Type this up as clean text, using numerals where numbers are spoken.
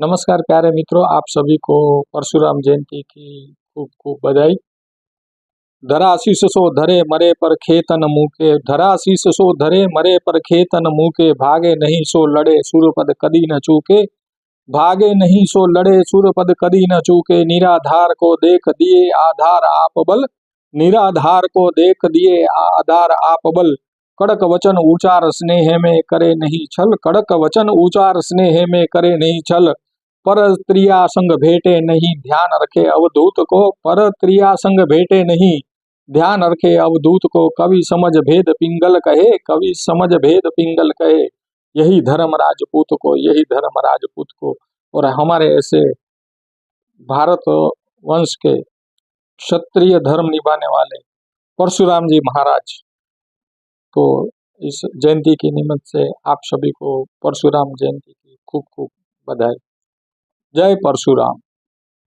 नमस्कार प्यारे मित्रों, आप सभी को परशुराम जयंती की खूब खूब बधाई। धरा शीश सो धरे मरे पर खेतन मूके, धरा शीश सो धरे मरे पर खेतन मूके, भागे नहीं सो लड़े सूरपद कदी न चूके, भागे नहीं सो लड़े सूरपद कदी न चूके, निराधार को देख दिए आधार आप बल, निराधार को देख दिए आधार आप बल, कड़क वचन उचार स्नेह में करे नहीं छल, कड़क वचन उचार स्नेह में करे नहीं छल, पर त्रिया संग भेटे नहीं ध्यान रखे अवधूत को, पर त्रिया संग भेटे नहीं ध्यान रखे अवधूत को, कवि समझ भेद पिंगल कहे, कवि समझ भेद पिंगल कहे, यही धर्म राजपूत को, यही धर्म राजपूत को। और हमारे ऐसे भारत वंश के क्षत्रिय धर्म निभाने वाले परशुराम जी महाराज को इस जयंती के निमित्त से आप सभी को परशुराम जयंती की खूब खूब बधाई। जय परशुराम।